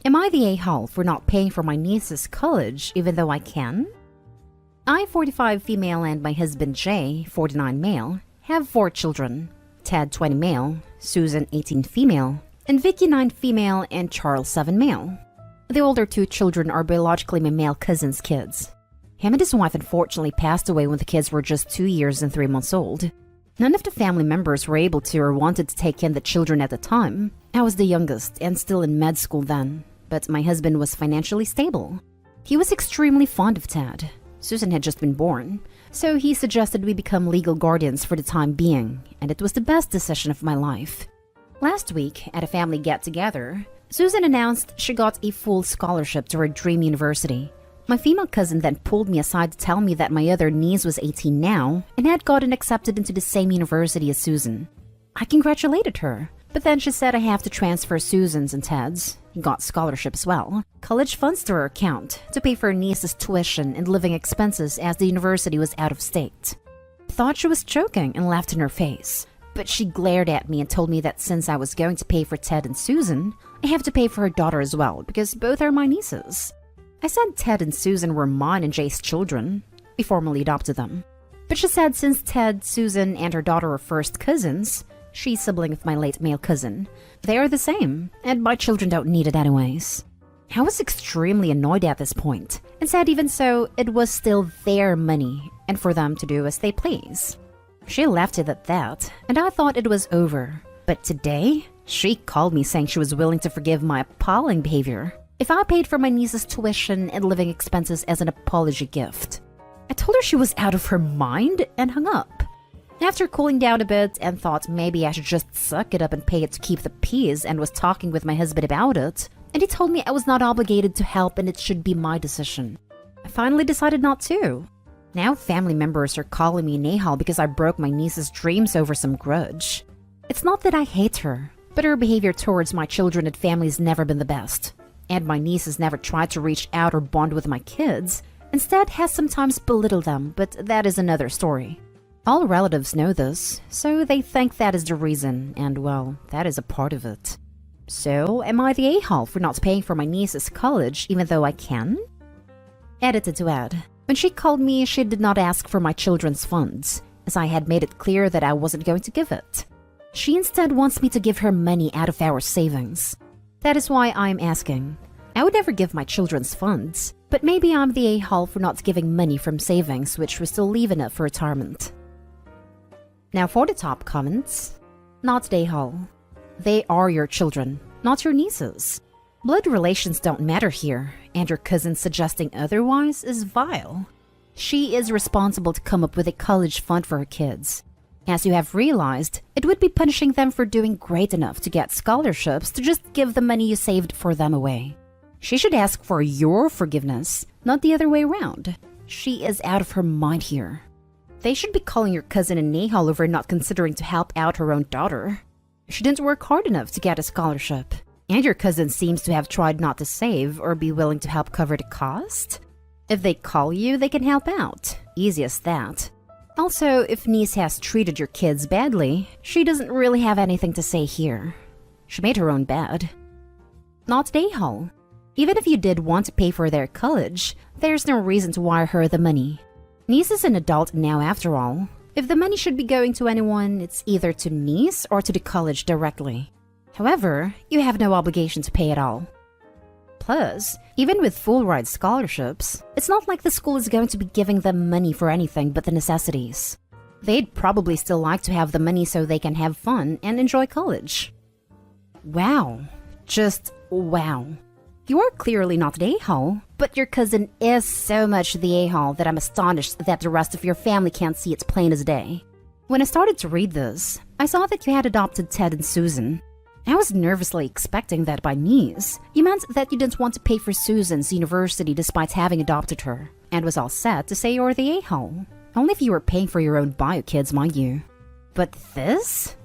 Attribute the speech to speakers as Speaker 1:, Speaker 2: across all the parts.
Speaker 1: Am I the a-hole for not paying for my niece's college even though I can? I, 45 female, and my husband Jay, 49 male, have 4 children. Ted, 20 male, Susan, 18 female, and Vicky, 9 female, and Charles, 7 male. The older 2 children are biologically my male cousin's kids. Him and his wife unfortunately passed away when the kids were just 2 years and 3 months old. None of the family members were able to or wanted to take in the children at the time. I was the youngest and still in med school then, but my husband was financially stable. He was extremely fond of Ted. Susan had just been born, so he suggested we become legal guardians for the time being, and it was the best decision of my life. Last week, at a family get-together, Susan announced she got a full scholarship to her dream university. My female cousin then pulled me aside to tell me that my other niece was 18 now and had gotten accepted into the same university as Susan. I congratulated her, but then she said I have to transfer Susan's and Ted's, got scholarship as well, college funds to her account to pay for her niece's tuition and living expenses as the university was out of state. I thought she was joking and laughed in her face, but she glared at me and told me that since I was going to pay for Ted and Susan, I have to pay for her daughter as well because both are my nieces. I said Ted and Susan were mine and Jay's children. We formally adopted them. But she said since Ted, Susan, and her daughter are first cousins, she's sibling of my late male cousin, they are the same, and my children don't need it anyways. I was extremely annoyed at this point, and said even so, it was still their money, and for them to do as they please. She left it at that, and I thought it was over. But today, she called me saying she was willing to forgive my appalling behavior if I paid for my niece's tuition and living expenses as an apology gift. I told her she was out of her mind and hung up. After cooling down a bit and thought maybe I should just suck it up and pay it to keep the peace, and was talking with my husband about it, and he told me I was not obligated to help and it should be my decision. I finally decided not to. Now family members are calling me an a-hole because I broke my niece's dreams over some grudge. It's not that I hate her, but her behavior towards my children and family has never been the best. And my niece has never tried to reach out or bond with my kids, instead has sometimes belittled them, but that is another story. All relatives know this, so they think that is the reason, and well, that is a part of it. So, am I the a-hole for not paying for my niece's college even though I can? Edited to add, when she called me, she did not ask for my children's funds, as I had made it clear that I wasn't going to give it. She instead wants me to give her money out of our savings. That is why I'm asking. I would never give my children's funds, but maybe I'm the a-hole for not giving money from savings which will still leave enough for retirement. Now for the top comments. Not the a-hole. They are your children, not your nieces. Blood relations don't matter here, and your cousin suggesting otherwise is vile. She is responsible to come up with a college fund for her kids. As you have realized, it would be punishing them for doing great enough to get scholarships to just give the money you saved for them away. She should ask for your forgiveness, not the other way around. She is out of her mind here. They should be calling your cousin an a-hole over not considering to help out her own daughter. She didn't work hard enough to get a scholarship, and your cousin seems to have tried not to save or be willing to help cover the cost. If they call you, they can help out. Easy as that. Also, if niece has treated your kids badly, she doesn't really have anything to say here. She made her own bed. Not the a-hole. Even if you did want to pay for their college, there's no reason to wire her the money. Niece is an adult now after all. If the money should be going to anyone, it's either to niece or to the college directly. However, you have no obligation to pay at all. Plus, even with full-ride scholarships, it's not like the school is going to be giving them money for anything but the necessities. They'd probably still like to have the money so they can have fun and enjoy college. Wow. Just wow. You are clearly not the a-hole, but your cousin is so much the a-hole that I'm astonished that the rest of your family can't see it plain as day. When I started to read this, I saw that you had adopted Ted and Susan. I was nervously expecting that by niece, you meant that you didn't want to pay for Susan's university despite having adopted her, and was all set to say you're the a-hole. Only if you were paying for your own bio kids, mind you. But this?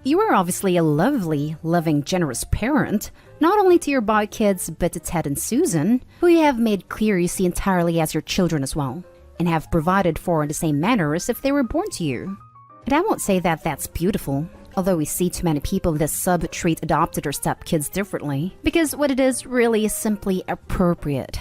Speaker 1: You are obviously a lovely, loving, generous parent, not only to your bio kids, but to Ted and Susan, who you have made clear you see entirely as your children as well, and have provided for in the same manner as if they were born to you. And I won't say that that's beautiful, although we see too many people in this sub treat adopted or stepkids differently, because what it is really is simply appropriate.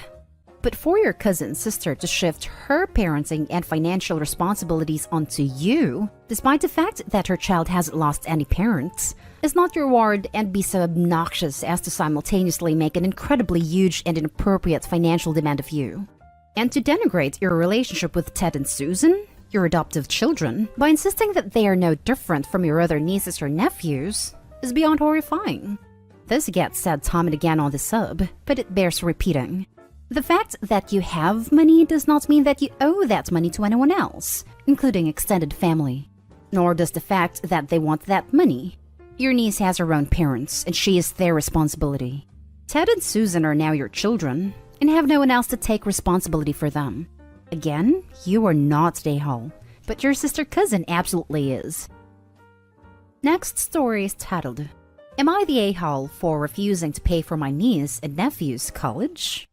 Speaker 1: But for your cousin sister to shift her parenting and financial responsibilities onto you, despite the fact that her child hasn't lost any parents, is not your reward and be so obnoxious as to simultaneously make an incredibly huge and inappropriate financial demand of you. And to denigrate your relationship with Ted and Susan, your adoptive children, by insisting that they are no different from your other nieces or nephews, is beyond horrifying. This gets said time and again on the sub, but it bears repeating. The fact that you have money does not mean that you owe that money to anyone else, including extended family. Nor does the fact that they want that money. Your niece has her own parents, and she is their responsibility. Ted and Susan are now your children, and have no one else to take responsibility for them. Again, you are not the a-hole, but your sister cousin absolutely is. Next story is titled, Am I the a-hole for refusing to pay for my niece and nephew's college?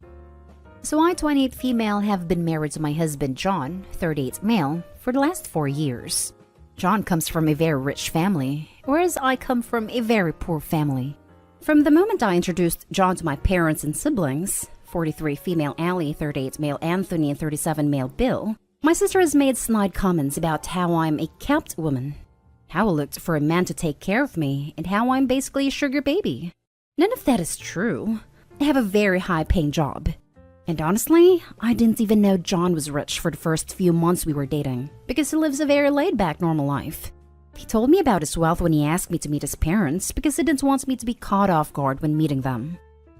Speaker 1: So I, 28 female, have been married to my husband John, 38 male, for the last 4 years. John comes from a very rich family, whereas I come from a very poor family. From the moment I introduced John to my parents and siblings, 43 female Allie, 38 male Anthony, and 37 male Bill, my sister has made snide comments about how I'm a kept woman, how I looked for a man to take care of me, and how I'm basically a sugar baby. None of that is true. I have a very high-paying job. And honestly, I didn't even know John was rich for the first few months we were dating, because he lives a very laid-back normal life. He told me about his wealth when he asked me to meet his parents because he didn't want me to be caught off guard when meeting them.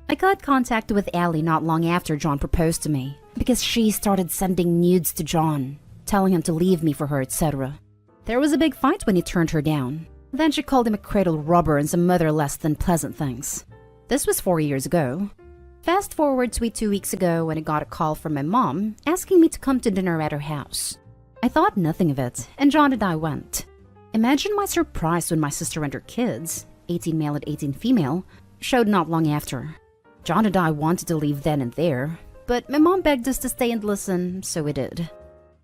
Speaker 1: I got contact with Allie not long after John proposed to me, because she started sending nudes to John, telling him to leave me for her, etc. There was a big fight when he turned her down. Then she called him a cradle robber and some other less than pleasant things. This was 4 years ago. Fast forward to 2 weeks ago when I got a call from my mom asking me to come to dinner at her house. I thought nothing of it, and John and I went. Imagine my surprise when my sister and her kids, 18 male and 18 female, showed not long after. John and I wanted to leave then and there, but my mom begged us to stay and listen, so we did.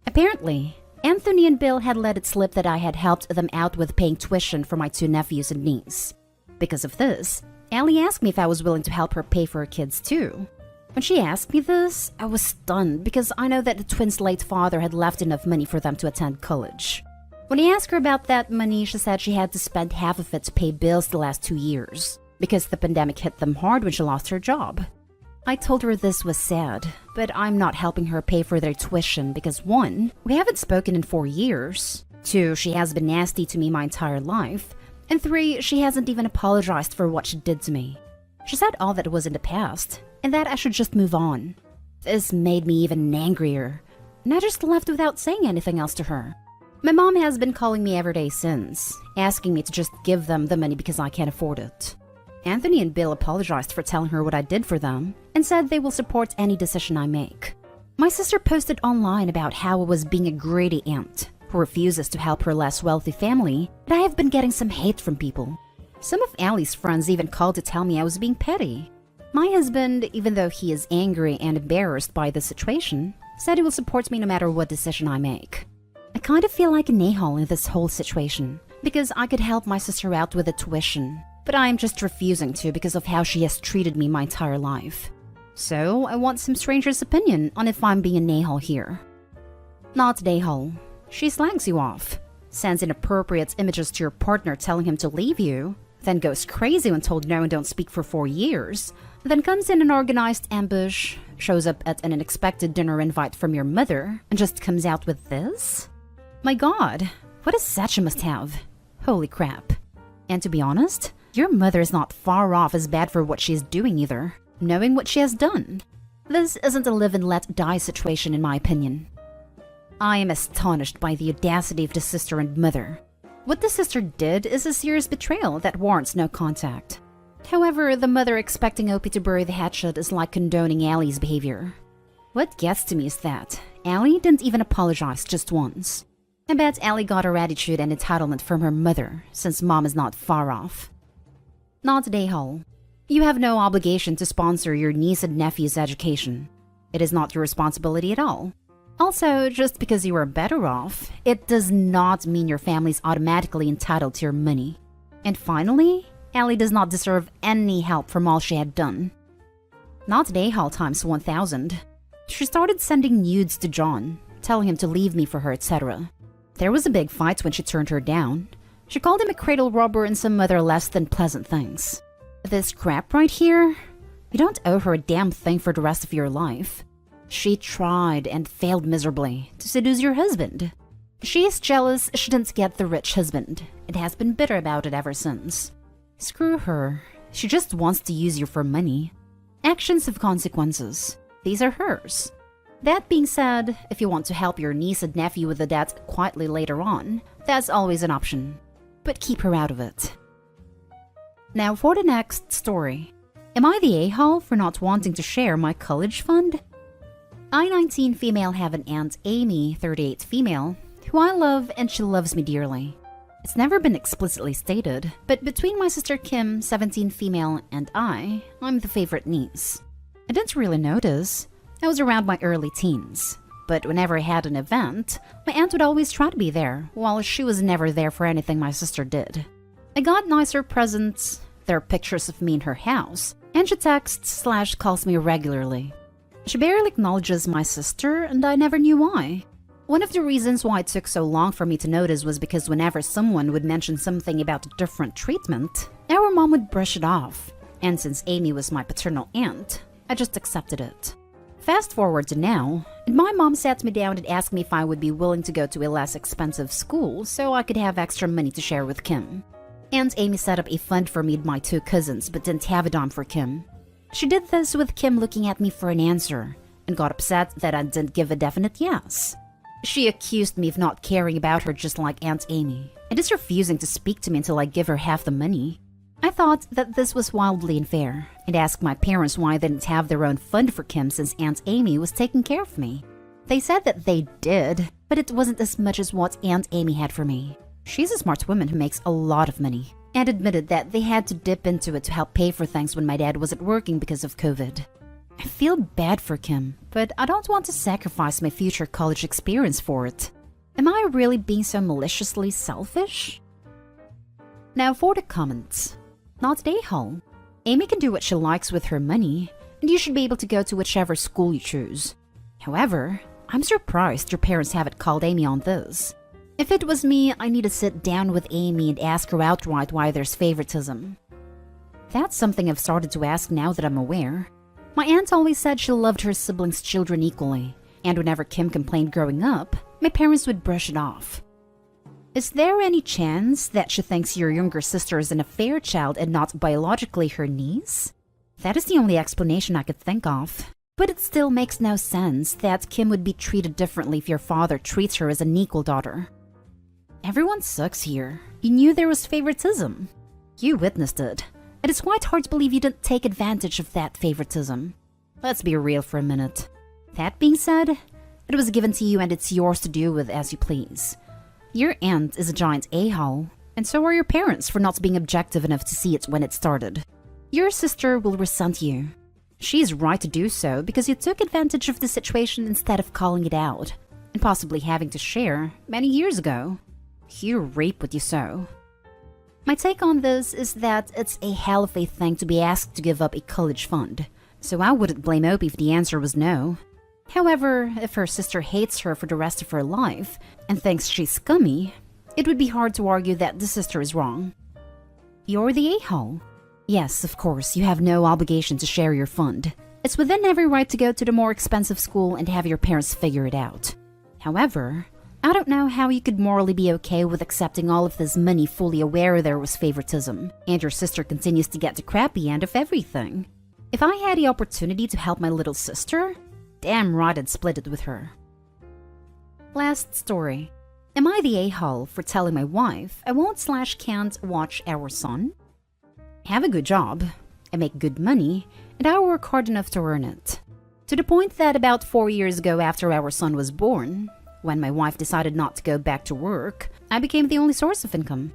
Speaker 1: Apparently, Anthony and Bill had let it slip that I had helped them out with paying tuition for my 2 nephews and niece. Because of this, Allie asked me if I was willing to help her pay for her kids too. When she asked me this, I was stunned because I know that the twins' late father had left enough money for them to attend college. When I asked her about that money, she said she had to spend half of it to pay bills the last 2 years because the pandemic hit them hard when she lost her job. I told her this was sad, but I'm not helping her pay for their tuition because 1, we haven't spoken in 4 years, 2, she has been nasty to me my entire life, and 3, she hasn't even apologized for what she did to me. She said all that was in the past, and that I should just move on. This made me even angrier, and I just left without saying anything else to her. My mom has been calling me every day since, asking me to just give them the money because I can't afford it. Anthony and Bill apologized for telling her what I did for them, and said they will support any decision I make. My sister posted online about how I was being a greedy aunt who refuses to help her less wealthy family, and I have been getting some hate from people. Some of Allie's friends even called to tell me I was being petty. My husband, even though he is angry and embarrassed by the situation, said he will support me no matter what decision I make. I kind of feel like an a-hole in this whole situation, because I could help my sister out with the tuition, but I am just refusing to because of how she has treated me my entire life. So I want some stranger's opinion on if I'm being an a-hole here. Not an a-hole. She slags you off, sends inappropriate images to your partner telling him to leave you, then goes crazy when told no and don't speak for 4 years, then comes in an organized ambush, shows up at an unexpected dinner invite from your mother, and just comes out with this? My god, what is such a must-have? Holy crap. And to be honest, your mother is not far off as bad for what she is doing either, knowing what she has done. This isn't a live and let die situation in my opinion. I am astonished by the audacity of the sister and mother. What the sister did is a serious betrayal that warrants no contact. However, the mother expecting Opie to bury the hatchet is like condoning Allie's behavior. What gets to me is that Allie didn't even apologize just once. I bet Allie got her attitude and entitlement from her mother, since mom is not far off. Not an a-hole. You have no obligation to sponsor your niece and nephew's education. It is not your responsibility at all. Also, just because you are better off, it does not mean your family is automatically entitled to your money. And finally, Ellie does not deserve any help from all she had done. Not at A-Hall times 1000. She started sending nudes to John, telling him to leave me for her, etc. There was a big fight when she turned her down. She called him a cradle robber and some other less than pleasant things. This crap right here? You don't owe her a damn thing for the rest of your life. She tried and failed miserably to seduce your husband. She is jealous she didn't get the rich husband and has been bitter about it ever since. Screw her. She just wants to use you for money. Actions have consequences. These are hers. That being said, if you want to help your niece and nephew with the debt quietly later on, that's always an option. But keep her out of it. Now for the next story. Am I the a-hole for not wanting to share my college fund? I, 19 female, have an aunt, Amy, 38 female, who I love and she loves me dearly. It's never been explicitly stated, but between my sister Kim, 17 female, and I'm the favorite niece. I didn't really notice. I was around my early teens. But whenever I had an event, my aunt would always try to be there, while she was never there for anything my sister did. I got nicer presents, there are pictures of me in her house, and she texts/calls me regularly. She barely acknowledges my sister, and I never knew why. One of the reasons why it took so long for me to notice was because whenever someone would mention something about a different treatment, our mom would brush it off. And since Amy was my paternal aunt, I just accepted it. Fast forward to now, and my mom sat me down and asked me if I would be willing to go to a less expensive school so I could have extra money to share with Kim. Aunt Amy set up a fund for me and my two cousins but didn't have a dime for Kim. She did this with Kim looking at me for an answer, and got upset that I didn't give a definite yes. She accused me of not caring about her just like Aunt Amy, and is refusing to speak to me until I give her half the money. I thought that this was wildly unfair, and asked my parents why they didn't have their own fund for Kim since Aunt Amy was taking care of me. They said that they did, but it wasn't as much as what Aunt Amy had for me. She's a smart woman who makes a lot of money, and admitted that they had to dip into it to help pay for things when my dad wasn't working because of COVID. I feel bad for Kim, but I don't want to sacrifice my future college experience for it. Am I really being so maliciously selfish? Now for the comments. Not a hole. Amy can do what she likes with her money, and you should be able to go to whichever school you choose. However, I'm surprised your parents haven't called Amy on this. If it was me, I need to sit down with Amy and ask her outright why there's favoritism. That's something I've started to ask now that I'm aware. My aunt always said she loved her siblings' children equally, and whenever Kim complained growing up, my parents would brush it off. Is there any chance that she thinks your younger sister is an affair child and not biologically her niece? That is the only explanation I could think of. But it still makes no sense that Kim would be treated differently if your father treats her as an equal daughter. Everyone sucks here. You knew there was favoritism. You witnessed it. It is quite hard to believe you didn't take advantage of that favoritism. Let's be real for a minute. That being said, it was given to you and it's yours to do with as you please. Your aunt is a giant a-hole, and so are your parents for not being objective enough to see it when it started. Your sister will resent you. She is right to do so because you took advantage of the situation instead of calling it out, and possibly having to share many years ago. You reap what you sow. My take on this is that it's a hell of a thing to be asked to give up a college fund, so I wouldn't blame Opie if the answer was no. However, if her sister hates her for the rest of her life and thinks she's scummy, it would be hard to argue that the sister is wrong. You're the a-hole. Yes, of course, you have no obligation to share your fund. It's within every right to go to the more expensive school and have your parents figure it out. However, I don't know how you could morally be okay with accepting all of this money fully aware there was favoritism, and your sister continues to get the crappy end of everything. If I had the opportunity to help my little sister, damn right I'd split it with her. Last story. Am I the a-hole for telling my wife I won't/can't watch our son? I have a good job, I make good money, and I work hard enough to earn it. To the point that about 4 years ago after our son was born, when my wife decided not to go back to work, I became the only source of income.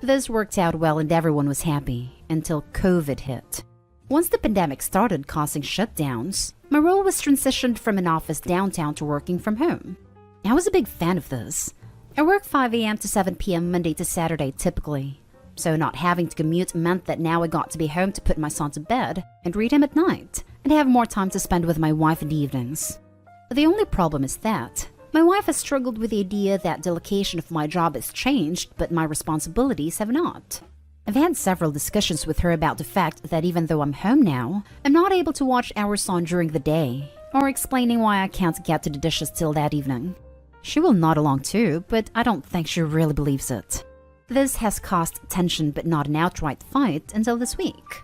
Speaker 1: This worked out well and everyone was happy, until COVID hit. Once the pandemic started causing shutdowns, my role was transitioned from an office downtown to working from home. I was a big fan of this. I work 5 a.m. to 7 p.m. Monday to Saturday typically. So not having to commute meant that now I got to be home to put my son to bed and read him at night, and have more time to spend with my wife in the evenings. The only problem is that my wife has struggled with the idea that the location of my job has changed, but my responsibilities have not. I've had several discussions with her about the fact that even though I'm home now, I'm not able to watch our son during the day, or explaining why I can't get to the dishes till that evening. She will nod along too, but I don't think she really believes it. This has caused tension but not an outright fight until this week.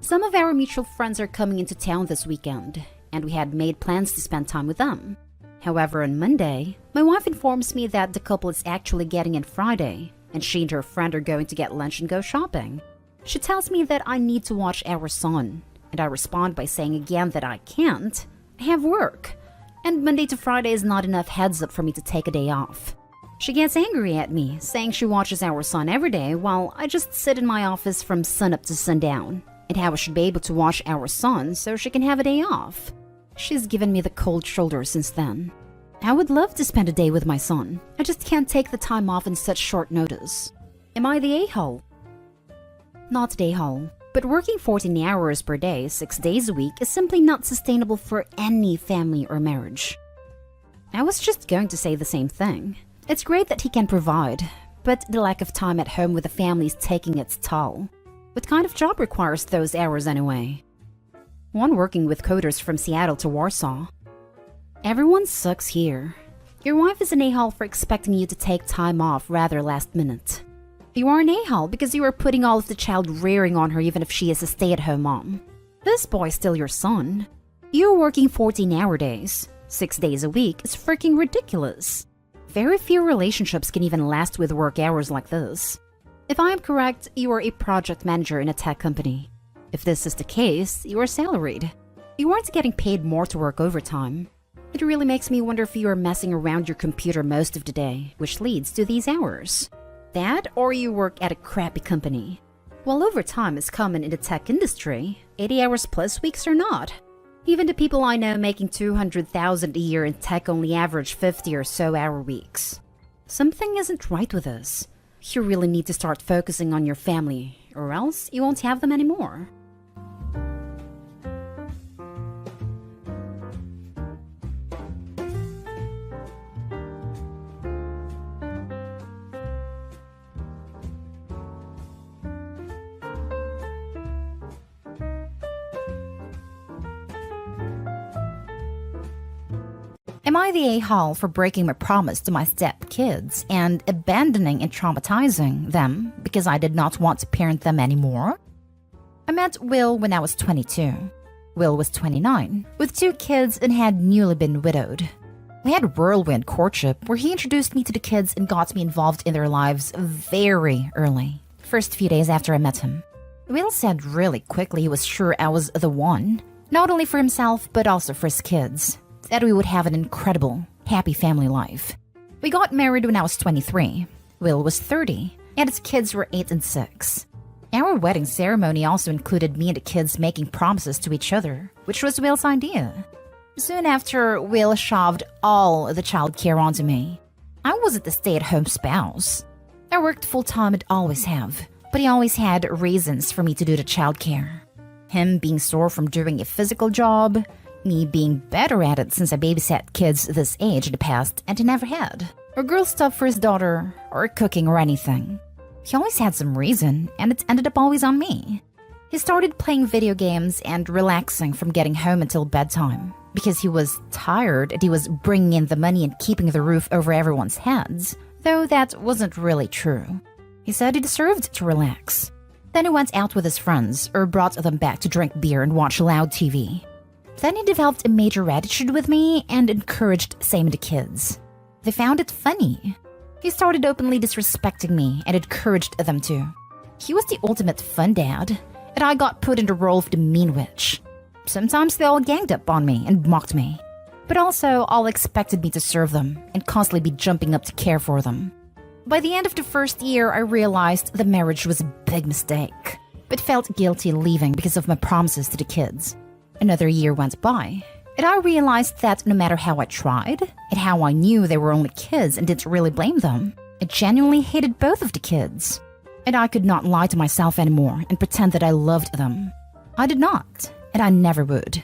Speaker 1: Some of our mutual friends are coming into town this weekend, and we had made plans to spend time with them. However, on Monday, my wife informs me that the couple is actually getting in Friday, and she and her friend are going to get lunch and go shopping. She tells me that I need to watch our son, and I respond by saying again that I can't. I have work, and Monday to Friday is not enough heads up for me to take a day off. She gets angry at me, saying she watches our son every day while I just sit in my office from sunup to sundown, and how I should be able to watch our son so she can have a day off. She's given me the cold shoulder since then. I would love to spend a day with my son. I just can't take the time off in such short notice. Am I the a-hole? Not the a-hole, but working 14 hours per day, 6 days a week is simply not sustainable for any family or marriage. I was just going to say the same thing. It's great that he can provide, but the lack of time at home with the family is taking its toll. What kind of job requires those hours anyway? One working with coders from Seattle to Warsaw. Everyone sucks here. Your wife is an a-hole for expecting you to take time off rather last minute. You are an a-hole because you are putting all of the child rearing on her even if she is a stay-at-home mom. This boy's still your son. You're working 14-hour days. 6 days a week is freaking ridiculous. Very few relationships can even last with work hours like this. If I am correct, you are a project manager in a tech company. If this is the case, you are salaried. You aren't getting paid more to work overtime. It really makes me wonder if you are messing around your computer most of the day, which leads to these hours. That, or you work at a crappy company. While overtime is common in the tech industry, 80 hours plus weeks are not. Even the people I know making $200,000 a year in tech only average 50 or so hour weeks. Something isn't right with us. You really need to start focusing on your family, or else you won't have them anymore. Am I the a-hole for breaking my promise to my stepkids and abandoning and traumatizing them because I did not want to parent them anymore? I met Will when I was 22. Will was 29, with 2 kids and had newly been widowed. We had a whirlwind courtship where he introduced me to the kids and got me involved in their lives very early, first few days after I met him. Will said really quickly he was sure I was the one, not only for himself but also for his kids. That we would have an incredible, happy family life. We got married when I was 23. Will was 30, and his kids were 8 and 6. Our wedding ceremony also included me and the kids making promises to each other, which was Will's idea. Soon after, Will shoved all the childcare onto me. I wasn't the stay-at-home spouse. I worked full-time and always have, but he always had reasons for me to do the childcare. Him being sore from doing a physical job, me being better at it since I babysat kids this age in the past and he never had, or girl stuff for his daughter, or cooking or anything. He always had some reason, and it ended up always on me. He started playing video games and relaxing from getting home until bedtime, because he was tired and he was bringing in the money and keeping the roof over everyone's heads, though that wasn't really true. He said he deserved to relax. Then he went out with his friends, or brought them back to drink beer and watch loud TV. Then he developed a major attitude with me and encouraged same the kids. They found it funny. He started openly disrespecting me and encouraged them to. He was the ultimate fun dad, and I got put in the role of the mean witch. Sometimes they all ganged up on me and mocked me, but also all expected me to serve them and constantly be jumping up to care for them. By the end of the first year, I realized the marriage was a big mistake, but felt guilty leaving because of my promises to the kids. Another year went by, and I realized that no matter how I tried, and how I knew they were only kids and didn't really blame them, I genuinely hated both of the kids. and I could not lie to myself anymore and pretend that I loved them. I did not, and I never would.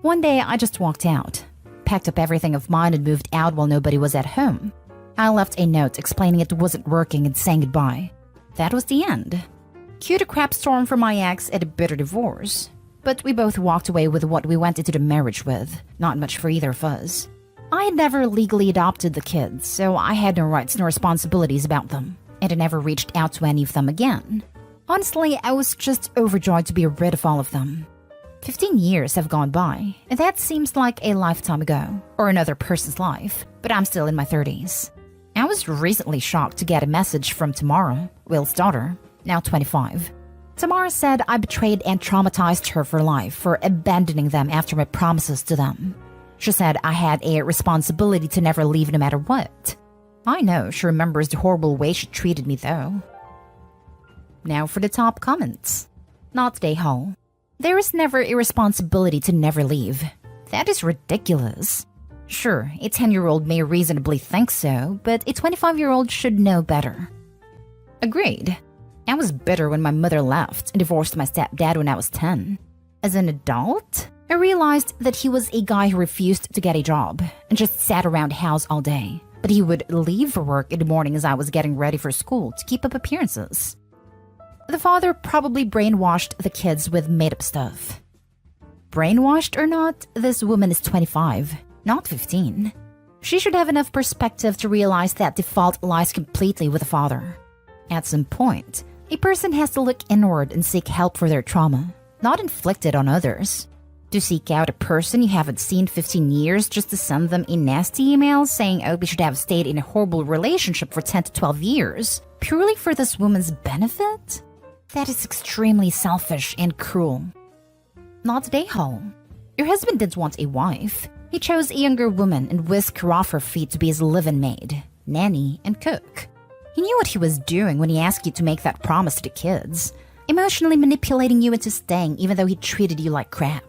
Speaker 1: One day, I just walked out, packed up everything of mine and moved out while nobody was at home. I left a note explaining it wasn't working and saying goodbye. That was the end. Cue a crap storm for my ex and a bitter divorce. But we both walked away with what we went into the marriage with, not much for either of us. I had never legally adopted the kids, so I had no rights nor responsibilities about them, and I never reached out to any of them again. Honestly, I was just overjoyed to be rid of all of them. 15 years have gone by, and that seems like a lifetime ago, or another person's life, but I'm still in my 30s. I was recently shocked to get a message from Tamara, Will's daughter, now 25. Tamara said I betrayed and traumatized her for life for abandoning them after my promises to them. She said I had a responsibility to never leave no matter what. I know she remembers the horrible way she treated me though. Now for the top comments. Not today, Hall. There is never a responsibility to never leave. That is ridiculous. Sure, a 10-year-old may reasonably think so, but a 25-year-old should know better. Agreed. I was bitter when my mother left and divorced my stepdad when I was 10. As an adult, I realized that he was a guy who refused to get a job and just sat around the house all day. But he would leave for work in the morning as I was getting ready for school to keep up appearances. The father probably brainwashed the kids with made-up stuff. Brainwashed or not, this woman is 25, not 15. She should have enough perspective to realize that the fault lies completely with the father. At some point, a person has to look inward and seek help for their trauma, not inflict it on others. To seek out a person you haven't seen 15 years just to send them a nasty email saying Opie should have stayed in a horrible relationship for 10 to 12 years, purely for this woman's benefit? That is extremely selfish and cruel. Not today, Hall. Your husband didn't want a wife. He chose a younger woman and whisked her off her feet to be his live-in maid, nanny, and cook. He knew what he was doing when he asked you to make that promise to the kids, emotionally manipulating you into staying even though he treated you like crap.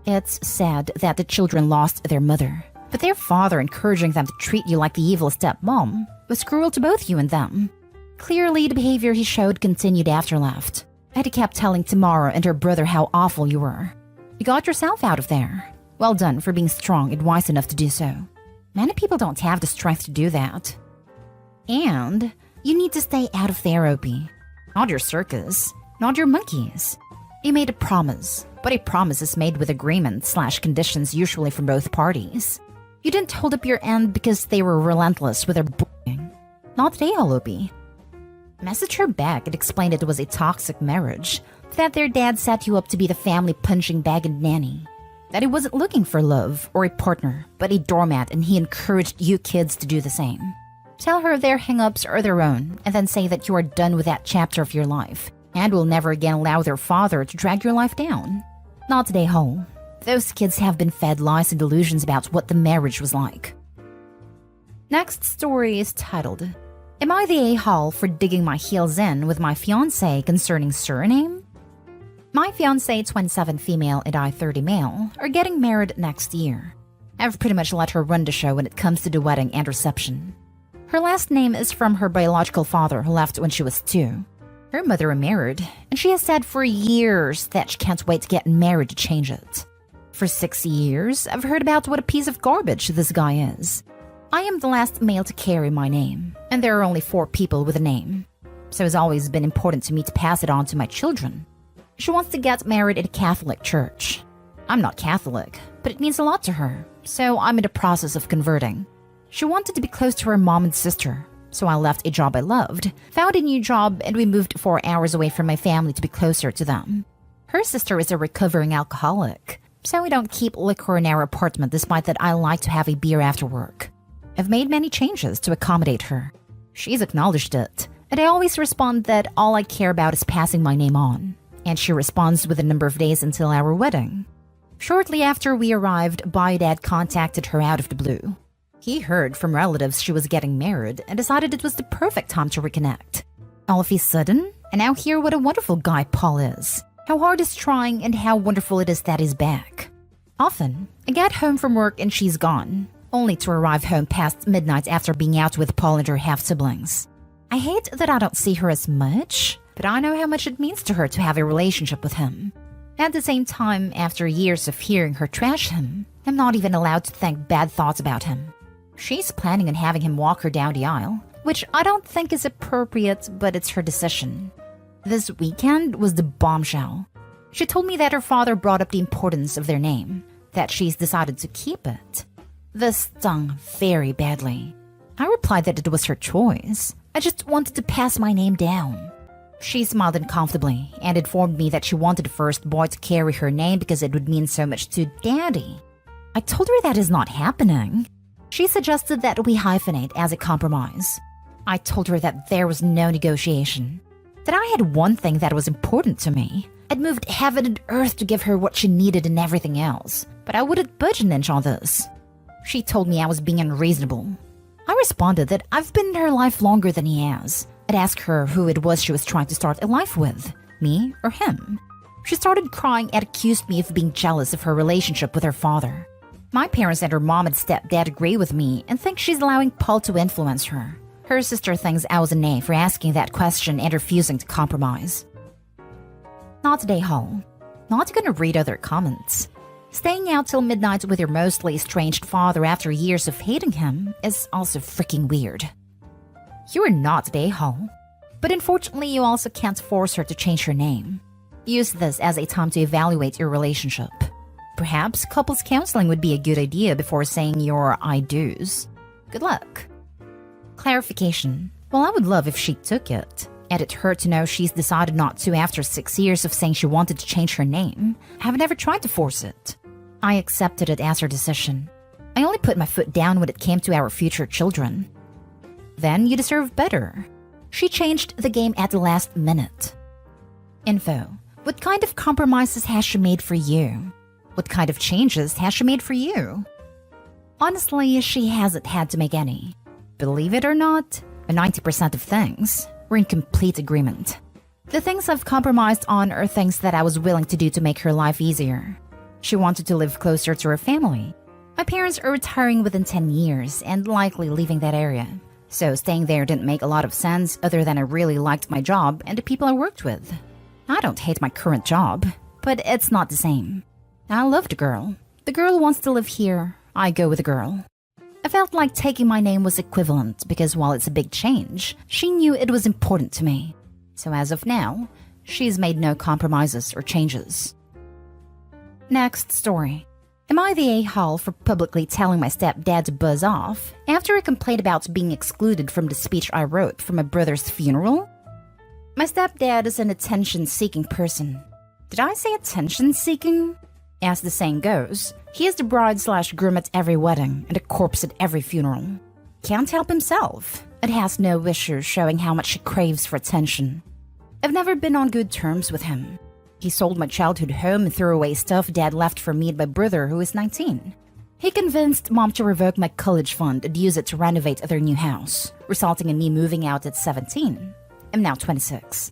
Speaker 1: It's sad that the children lost their mother, but their father encouraging them to treat you like the evil stepmom was cruel to both you and them. Clearly, the behavior he showed continued after left. Eddie kept telling Tamara and her brother how awful you were. You got yourself out of there. Well done for being strong and wise enough to do so. Many people don't have the strength to do that. And you need to stay out of there, Opie. Not your circus, not your monkeys. You made a promise, but a promise is made with agreements/conditions usually from both parties. You didn't hold up your end because they were relentless with their bullying. Not today, Opie. Message her back and explain it was a toxic marriage, that their dad set you up to be the family punching bag and nanny, that he wasn't looking for love or a partner, but a doormat, and he encouraged you kids to do the same. Tell her their hang-ups are their own, and then say that you are done with that chapter of your life, and will never again allow their father to drag your life down. Not today, Ho. Those kids have been fed lies and delusions about what the marriage was like. Next story is titled, Am I the a-hole for digging my heels in with my fiancé concerning surname? My fiancé, 27 female and I, 30 male, are getting married next year. I've pretty much let her run the show when it comes to the wedding and reception. Her last name is from her biological father who left when she was 2. Her mother remarried, and she has said for years that she can't wait to get married to change it. For 6 years, I've heard about what a piece of garbage this guy is. I am the last male to carry my name, and there are only 4 people with a name. So it's always been important to me to pass it on to my children. She wants to get married in a Catholic church. I'm not Catholic, but it means a lot to her, so I'm in the process of converting. She wanted to be close to her mom and sister, so I left a job I loved, found a new job, and we moved 4 hours away from my family to be closer to them. Her sister is a recovering alcoholic, so we don't keep liquor in our apartment despite that I like to have a beer after work. I've made many changes to accommodate her. She's acknowledged it, and I always respond that all I care about is passing my name on, and she responds with a number of days until our wedding. Shortly after we arrived, Dad contacted her out of the blue. He heard from relatives she was getting married and decided it was the perfect time to reconnect. All of a sudden, I now hear what a wonderful guy Paul is, how hard he's trying, and how wonderful it is that he's back. Often, I get home from work and she's gone, only to arrive home past midnight after being out with Paul and her half-siblings.
Speaker 2: I hate that I don't see her as much, but I know how much it means to her to have a relationship with him. At the same time, after years of hearing her trash him, I'm not even allowed to think bad thoughts about him. She's planning on having him walk her down the aisle, which I don't think is appropriate, but it's her decision. This weekend was the bombshell. She told me that her father brought up the importance of their name, that she's decided to keep it. This stung very badly. I replied that it was her choice. I just wanted to pass my name down. She smiled uncomfortably and informed me that she wanted the first boy to carry her name because it would mean so much to Daddy. I told her that is not happening. She suggested that we hyphenate as a compromise. I told her that there was no negotiation, that I had one thing that was important to me. I'd moved heaven and earth to give her what she needed and everything else, but I wouldn't budge an inch on this. She told me I was being unreasonable. I responded that I've been in her life longer than he has. I'd ask her who it was she was trying to start a life with, me or him. She started crying and accused me of being jealous of her relationship with her father. My parents and her mom and stepdad agree with me and think she's allowing Paul to influence her. Her sister thinks I was an A for asking that question and refusing to compromise. Not today, Hall. Not gonna read other comments. Staying out till midnight with your mostly estranged father after years of hating him is also freaking weird. You are not a-hole, but unfortunately you also can't force her to change her name. Use this as a time to evaluate your relationship. Perhaps couples counseling would be a good idea before saying your I do's. Good luck. Clarification. Well, I would love if she took it, and it hurt to know she's decided not to after 6 years of saying she wanted to change her name. I've never tried to force it. I accepted it as her decision. I only put my foot down when it came to our future children. Then you deserve better. She changed the game at the last minute. Info. What kind of compromises has she made for you? What kind of changes has she made for you? Honestly, she hasn't had to make any. Believe it or not, 90% of things, we're in complete agreement. The things I've compromised on are things that I was willing to do to make her life easier. She wanted to live closer to her family. My parents are retiring within 10 years and likely leaving that area. So staying there didn't make a lot of sense other than I really liked my job and the people I worked with. I don't hate my current job, but it's not the same. I love the girl. The girl wants to live here. I go with the girl. I felt like taking my name was equivalent because while it's a big change, she knew it was important to me. So as of now, she's made no compromises or changes. Next story. Am I the a-hole for publicly telling my stepdad to buzz off after a complaint about being excluded from the speech I wrote for my brother's funeral? My stepdad is an attention-seeking person. Did I say attention-seeking? As the saying goes, he is the bride/groom at every wedding and a corpse at every funeral. Can't help himself. It has no issues showing how much he craves for attention. I've never been on good terms with him. He sold my childhood home and threw away stuff Dad left for me and my brother who is 19. He convinced Mom to revoke my college fund and use it to renovate their new house, resulting in me moving out at 17. I'm now 26.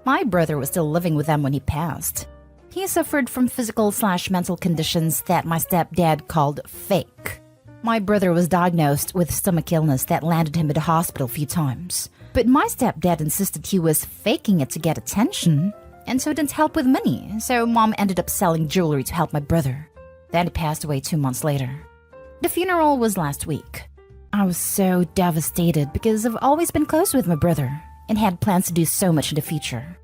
Speaker 2: My brother was still living with them when he passed. He suffered from physical/mental conditions that my stepdad called fake. My brother was diagnosed with stomach illness that landed him at the hospital a few times. But my stepdad insisted he was faking it to get attention, and so didn't help with money, so Mom ended up selling jewelry to help my brother. Then he passed away 2 months later. The funeral was last week. I was so devastated because I've always been close with my brother and had plans to do so much in the future.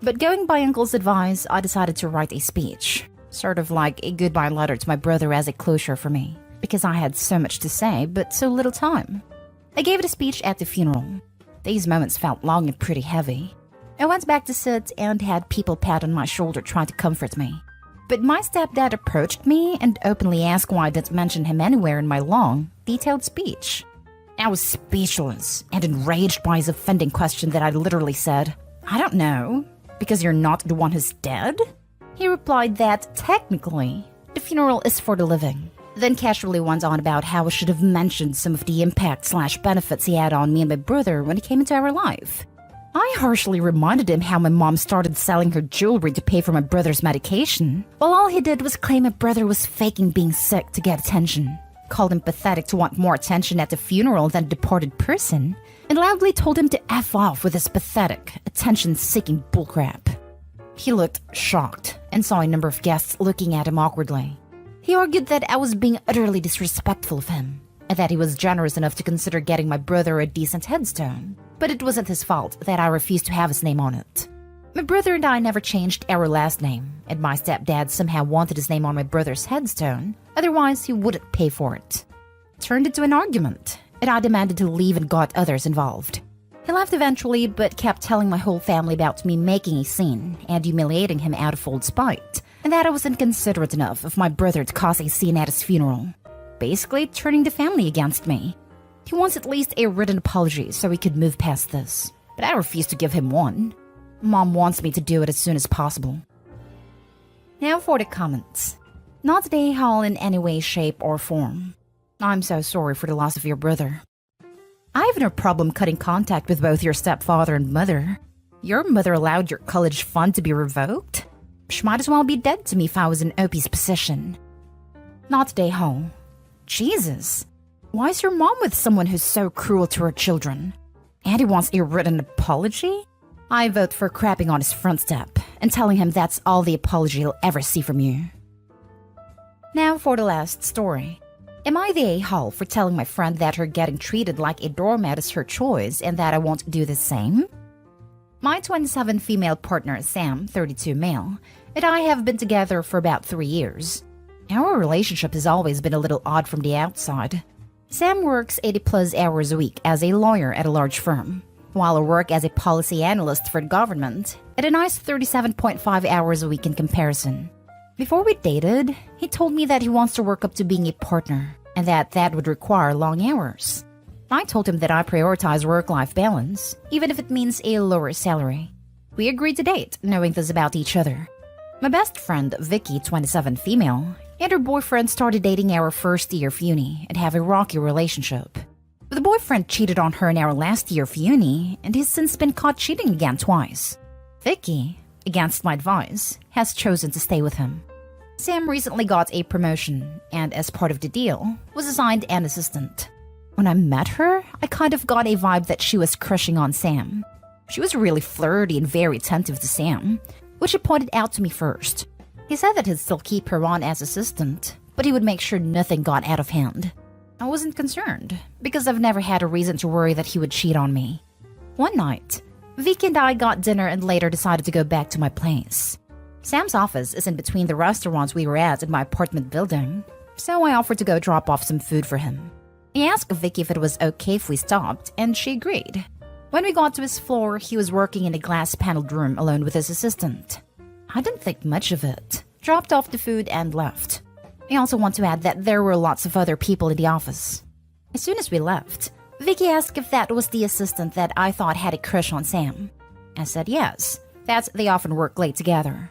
Speaker 2: But going by Uncle's advice, I decided to write a speech, sort of like a goodbye letter to my brother as a closure for me, because I had so much to say but so little time. I gave the speech at the funeral. These moments felt long and pretty heavy. I went back to sit and had people pat on my shoulder trying to comfort me. But my stepdad approached me and openly asked why I didn't mention him anywhere in my long, detailed speech. I was speechless and enraged by his offending question that I literally said, "I don't know, because you're not the one who's dead?" He replied that, technically, the funeral is for the living. Then casually went on about how I should have mentioned some of the impact/benefits he had on me and my brother when he came into our life. I harshly reminded him how my mom started selling her jewelry to pay for my brother's medication, while all he did was claim my brother was faking being sick to get attention. Called him pathetic to want more attention at the funeral than a departed person, and loudly told him to F off with his pathetic, attention-seeking bullcrap. He looked shocked and saw a number of guests looking at him awkwardly. He argued that I was being utterly disrespectful of him, and that he was generous enough to consider getting my brother a decent headstone, but it wasn't his fault that I refused to have his name on it. My brother and I never changed our last name, and my stepdad somehow wanted his name on my brother's headstone, otherwise he wouldn't pay for it. It turned into an argument, and I demanded to leave and got others involved. He left eventually, but kept telling my whole family about me making a scene and humiliating him out of old spite, and that I was inconsiderate enough of my brother to cause a scene at his funeral, basically turning the family against me. He wants at least a written apology so we could move past this, but I refuse to give him one. Mom wants me to do it as soon as possible. Now for the comments. Not the a-hole in any way, shape, or form. I'm so sorry for the loss of your brother. I have no problem cutting contact with both your stepfather and mother. Your mother allowed your college fund to be revoked? She might as well be dead to me if I was in Opie's position. Not the a-hole. Jesus. Why is your mom with someone who's so cruel to her children? And he wants a written apology? I vote for crapping on his front step and telling him that's all the apology he'll ever see from you. Now for the last story. Am I the a-hole for telling my friend that her getting treated like a doormat is her choice and that I won't do the same? My 27 female partner, Sam, 32 male, and I have been together for about 3 years. Our relationship has always been a little odd from the outside. Sam works 80+ hours a week as a lawyer at a large firm, while I work as a policy analyst for the government at a nice 37.5 hours a week in comparison. Before we dated, he told me that he wants to work up to being a partner and that would require long hours. I told him that I prioritize work-life balance, even if it means a lower salary. We agreed to date, knowing this about each other. My best friend, Vicky, 27 female, and her boyfriend started dating our first year of uni and have a rocky relationship. The boyfriend cheated on her in our last year of uni, and he's since been caught cheating again twice. Vicky, against my advice, has chosen to stay with him. Sam recently got a promotion, and as part of the deal, was assigned an assistant. When I met her, I kind of got a vibe that she was crushing on Sam. She was really flirty and very attentive to Sam, which he pointed out to me first. He said that he'd still keep her on as assistant, but he would make sure nothing got out of hand. I wasn't concerned, because I've never had a reason to worry that he would cheat on me. One night, Vicky and I got dinner and later decided to go back to my place. Sam's office is in between the restaurants we were at in my apartment building, so I offered to go drop off some food for him. He asked Vicky if it was okay if we stopped, and she agreed. When we got to his floor, he was working in a glass-paneled room alone with his assistant. I didn't think much of it, dropped off the food and left. I also want to add that there were lots of other people in the office. As soon as we left, Vicky asked if that was the assistant that I thought had a crush on Sam. I said yes, that they often work late together.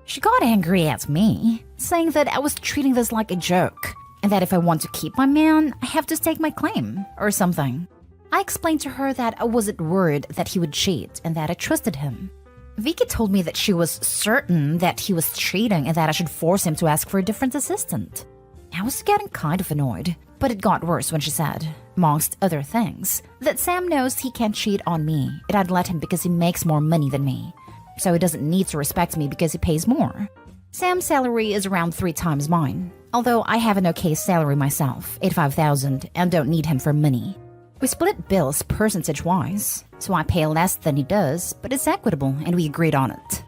Speaker 2: She got angry at me, saying that I was treating this like a joke, and that if I want to keep my man, I have to stake my claim, or something. I explained to her that I wasn't worried that he would cheat and that I trusted him. Vicky told me that she was certain that he was cheating and that I should force him to ask for a different assistant. I was getting kind of annoyed, but it got worse when she said, amongst other things, that Sam knows he can't cheat on me and I'd let him because he makes more money than me, so he doesn't need to respect me because he pays more. Sam's salary is around 3 times mine, although I have an okay salary myself, $85,000, and don't need him for money. We split bills percentage-wise, so I pay less than he does, but it's equitable and we agreed on it.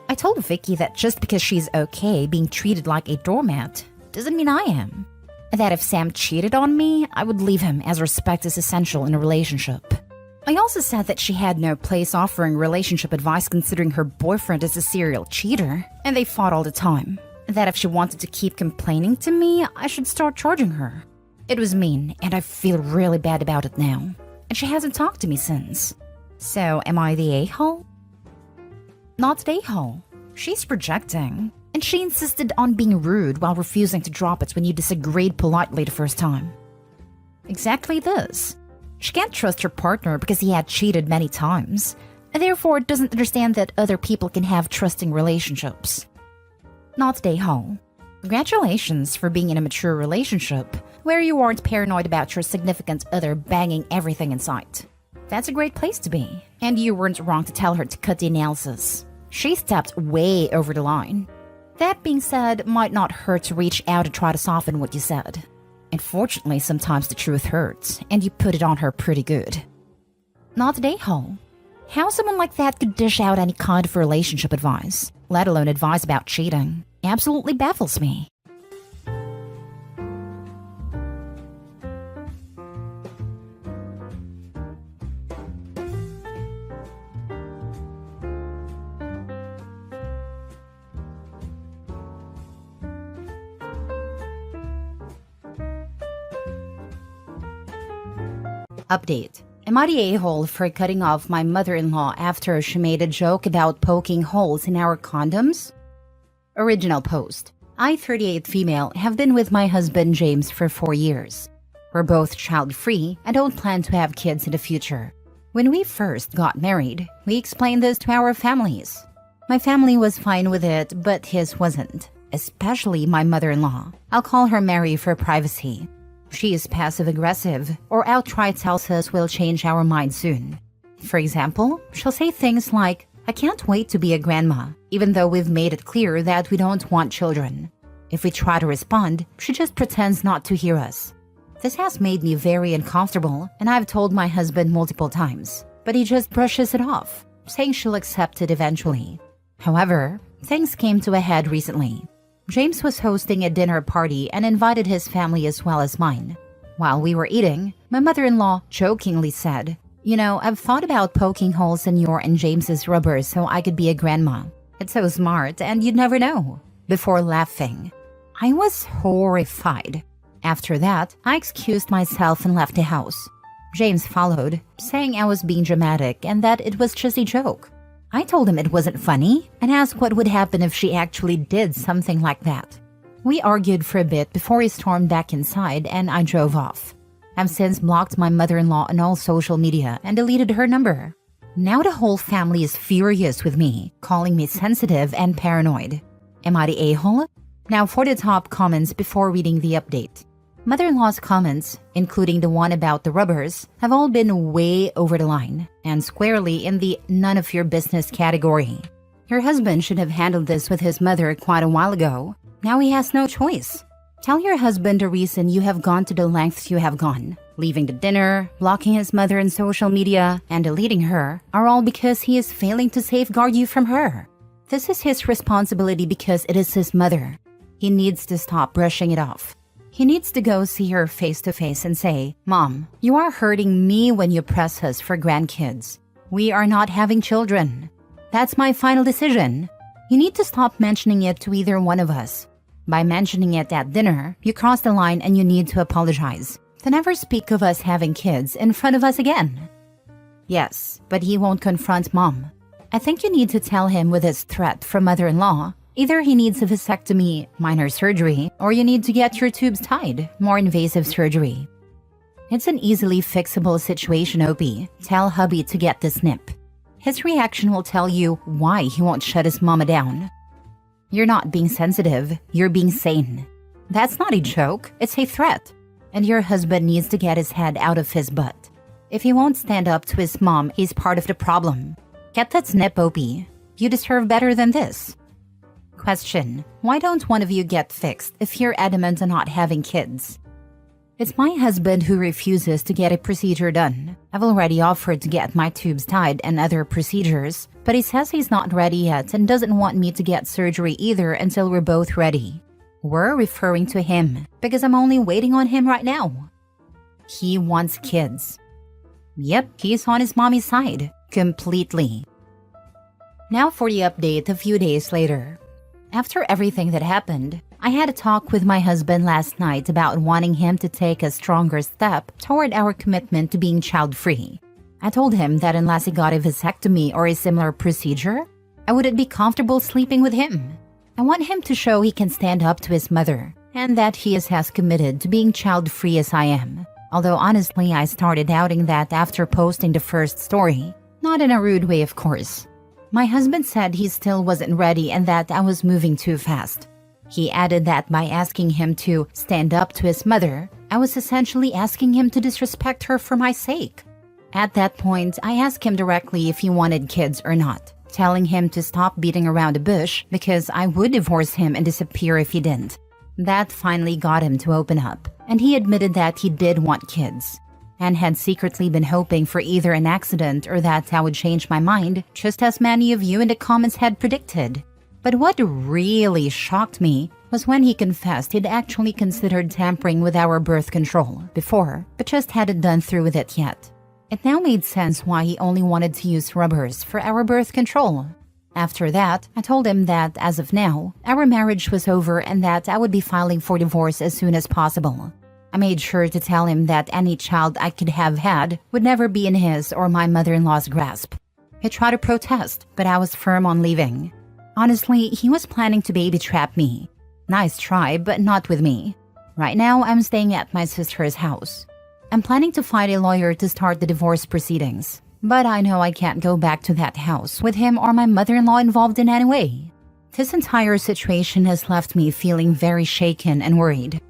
Speaker 2: I told Vicky that just because she's okay being treated like a doormat doesn't mean I am, and that if Sam cheated on me, I would leave him as respect is essential in a relationship. I also said that she had no place offering relationship advice considering her boyfriend is a serial cheater, and they fought all the time, and that if she wanted to keep complaining to me, I should start charging her. It was mean, and I feel really bad about it now, and she hasn't talked to me since. So, am I the a-hole? Not the a-hole. She's projecting, and she insisted on being rude while refusing to drop it when you disagreed politely the first time. Exactly this. She can't trust her partner because he had cheated many times, and therefore doesn't understand that other people can have trusting relationships. Not the a-hole. Congratulations for being in a mature relationship where you aren't paranoid about your significant other banging everything in sight. That's a great place to be. And you weren't wrong to tell her to cut the analysis. She stepped way over the line. That being said, it might not hurt to reach out and try to soften what you said. Unfortunately, sometimes the truth hurts, and you put it on her pretty good. Not today, Ho. How someone like that could dish out any kind of relationship advice, let alone advice about cheating, absolutely baffles me.
Speaker 1: Update. Am I the a-hole for cutting off my mother-in-law after she made a joke about poking holes in our condoms? Original post. I, 38 female, have been with my husband James for 4 years. We're both child-free and don't plan to have kids in the future. When we first got married, we explained this to our families. My family was fine with it, but his wasn't, especially my mother-in-law. I'll call her Mary for privacy. She is passive-aggressive, or outright tells us we'll change our mind soon. For example, she'll say things like, "I can't wait to be a grandma," even though we've made it clear that we don't want children. If we try to respond, she just pretends not to hear us. This has made me very uncomfortable, and I've told my husband multiple times, but he just brushes it off, saying she'll accept it eventually. However, things came to a head recently. James was hosting a dinner party and invited his family as well as mine. While we were eating, my mother-in-law jokingly said, "You know, I've thought about poking holes in your and James's rubbers so I could be a grandma. It's so smart and you'd never know," before laughing. I was horrified. After that, I excused myself and left the house. James followed, saying I was being dramatic and that it was just a joke. I told him it wasn't funny and asked what would happen if she actually did something like that. We argued for a bit before he stormed back inside and I drove off. I've since blocked my mother-in-law on all social media and deleted her number. Now the whole family is furious with me, calling me sensitive and paranoid. Am I the a-hole? Now for the top comments before reading the update. Mother-in-law's comments, including the one about the rubbers, have all been way over the line and squarely in the none of your business category. Your husband should have handled this with his mother quite a while ago. Now he has no choice. Tell your husband the reason you have gone to the lengths you have gone. Leaving the dinner, blocking his mother in social media, and deleting her are all because he is failing to safeguard you from her. This is his responsibility because it is his mother. He needs to stop brushing it off. He needs to go see her face to face and say, "Mom, you are hurting me when you press us for grandkids. We are not having children. That's my final decision." You need to stop mentioning it to either one of us. By mentioning it at dinner, you cross the line and you need to apologize. To never speak of us having kids in front of us again. Yes, but he won't confront Mom. I think you need to tell him with his threat from mother-in-law. Either he needs a vasectomy, minor surgery, or you need to get your tubes tied, more invasive surgery. It's an easily fixable situation, Opie. Tell hubby to get the snip. His reaction will tell you why he won't shut his mama down. You're not being sensitive, you're being sane. That's not a joke, it's a threat. And your husband needs to get his head out of his butt. If he won't stand up to his mom, he's part of the problem. Get that snip, Opie. You deserve better than this. Question: why don't one of you get fixed if you're adamant on not having kids? It's my husband who refuses to get a procedure done. I've already offered to get my tubes tied and other procedures, but he says he's not ready yet and doesn't want me to get surgery either until we're both ready. We're referring to him because I'm only waiting on him right now. He wants kids. Yep, he's on his mommy's side, completely. Now for the update a few days later. After everything that happened, I had a talk with my husband last night about wanting him to take a stronger step toward our commitment to being child-free. I told him that unless he got a vasectomy or a similar procedure, I wouldn't be comfortable sleeping with him. I want him to show he can stand up to his mother, and that he is as committed to being child-free as I am. Although honestly, I started doubting that after posting the first story. Not in a rude way, of course. My husband said he still wasn't ready and that I was moving too fast. He added that by asking him to stand up to his mother, I was essentially asking him to disrespect her for my sake. At that point, I asked him directly if he wanted kids or not, telling him to stop beating around the bush because I would divorce him and disappear if he didn't. That finally got him to open up, and he admitted that he did want kids, and had secretly been hoping for either an accident or that I would change my mind, just as many of you in the comments had predicted. But what really shocked me was when he confessed he'd actually considered tampering with our birth control before, but just hadn't done through with it yet. It now made sense why he only wanted to use rubbers for our birth control. After that, I told him that, as of now, our marriage was over and that I would be filing for divorce as soon as possible. I made sure to tell him that any child I could have had would never be in his or my mother-in-law's grasp. He tried to protest, but I was firm on leaving. Honestly, he was planning to baby trap me. Nice try, but not with me. Right now, I'm staying at my sister's house. I'm planning to find a lawyer to start the divorce proceedings, but I know I can't go back to that house with him or my mother-in-law involved in any way. This entire situation has left me feeling very shaken and worried.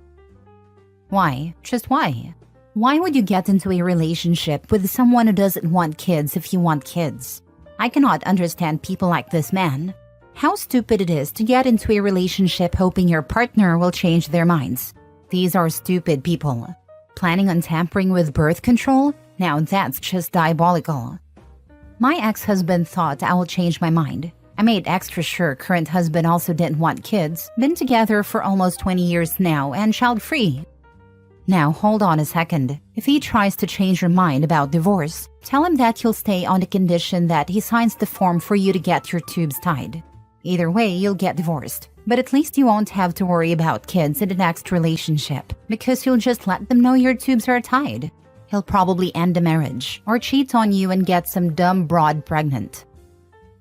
Speaker 1: Why? Just why? Why would you get into a relationship with someone who doesn't want kids if you want kids? I cannot understand people like this man. How stupid it is to get into a relationship hoping your partner will change their minds. These are stupid people. Planning on tampering with birth control? Now that's just diabolical. My ex-husband thought I will change my mind. I made extra sure current husband also didn't want kids, been together for almost 20 years now and child-free. Now hold on a second. If he tries to change your mind about divorce, tell him that you'll stay on the condition that he signs the form for you to get your tubes tied. Either way, you'll get divorced. But at least you won't have to worry about kids in the next relationship because you'll just let them know your tubes are tied. He'll probably end the marriage or cheat on you and get some dumb broad pregnant.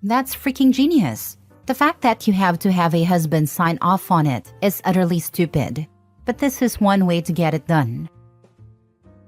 Speaker 1: That's freaking genius. The fact that you have to have a husband sign off on it is utterly stupid. But this is one way to get it done.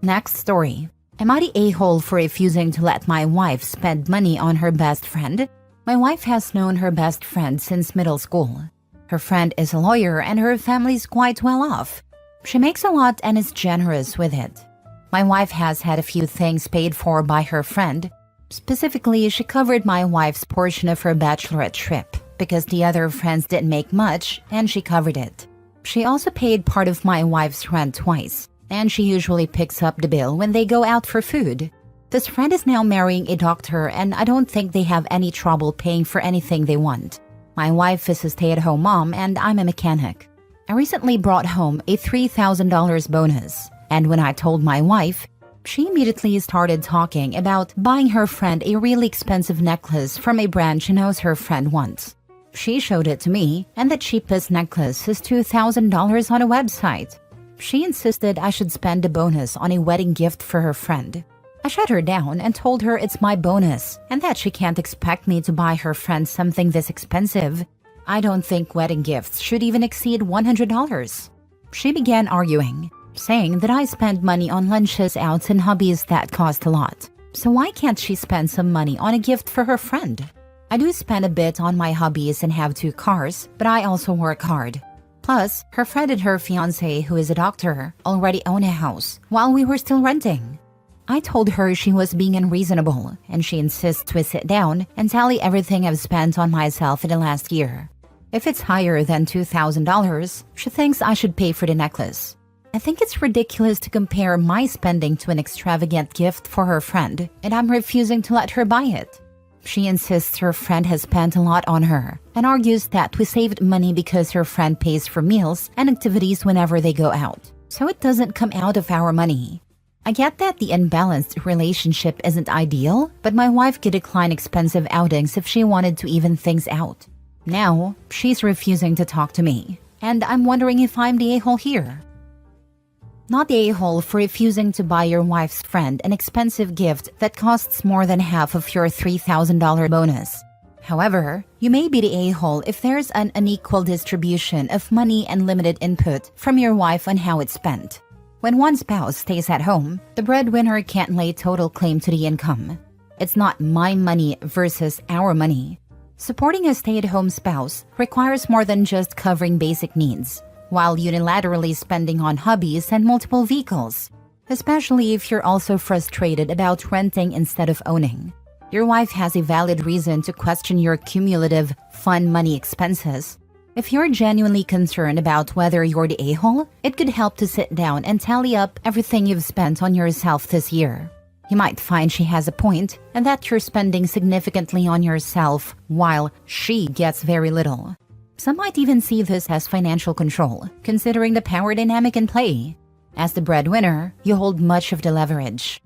Speaker 1: Next story. Am I the a-hole for refusing to let my wife spend money on her best friend? My wife has known her best friend since middle school. Her friend is a lawyer and her family's quite well off. She makes a lot and is generous with it. My wife has had a few things paid for by her friend. Specifically, she covered my wife's portion of her bachelorette trip because the other friends didn't make much and she covered it. She also paid part of my wife's rent twice, and she usually picks up the bill when they go out for food. This friend is now marrying a doctor and I don't think they have any trouble paying for anything they want. My wife is a stay-at-home mom and I'm a mechanic. I recently brought home a $3,000 bonus, and when I told my wife, she immediately started talking about buying her friend a really expensive necklace from a brand she knows her friend wants. She showed it to me, and the cheapest necklace is $2,000 on a website. She insisted I should spend the bonus on a wedding gift for her friend. I shut her down and told her it's my bonus and that she can't expect me to buy her friend something this expensive. I don't think wedding gifts should even exceed $100. She began arguing, saying that I spend money on lunches out and hobbies that cost a lot. So why can't she spend some money on a gift for her friend? I do spend a bit on my hobbies and have 2 cars, but I also work hard. Plus, her friend and her fiancé, who is a doctor, already own a house while we were still renting. I told her she was being unreasonable, and she insists we sit down and tally everything I've spent on myself in the last year. If it's higher than $2,000, she thinks I should pay for the necklace. I think it's ridiculous to compare my spending to an extravagant gift for her friend, and I'm refusing to let her buy it. She insists her friend has spent a lot on her, and argues that we saved money because her friend pays for meals and activities whenever they go out, so it doesn't come out of our money. I get that the unbalanced relationship isn't ideal, but my wife could decline expensive outings if she wanted to even things out. Now, she's refusing to talk to me, and I'm wondering if I'm the a-hole here. Not the a-hole for refusing to buy your wife's friend an expensive gift that costs more than half of your $3,000 bonus. However, you may be the a-hole if there's an unequal distribution of money and limited input from your wife on how it's spent. When one spouse stays at home, the breadwinner can't lay total claim to the income. It's not my money versus our money. Supporting a stay-at-home spouse requires more than just covering basic needs, while unilaterally spending on hobbies and multiple vehicles.
Speaker 2: especially if you're also frustrated about renting instead of owning. Your wife has a valid reason to question your cumulative fun money expenses. If you're genuinely concerned about whether you're the a-hole, it could help to sit down and tally up everything you've spent on yourself this year. You might find she has a point and that you're spending significantly on yourself while she gets very little. Some might even see this as financial control, considering the power dynamic in play. As the breadwinner, you hold much of the leverage.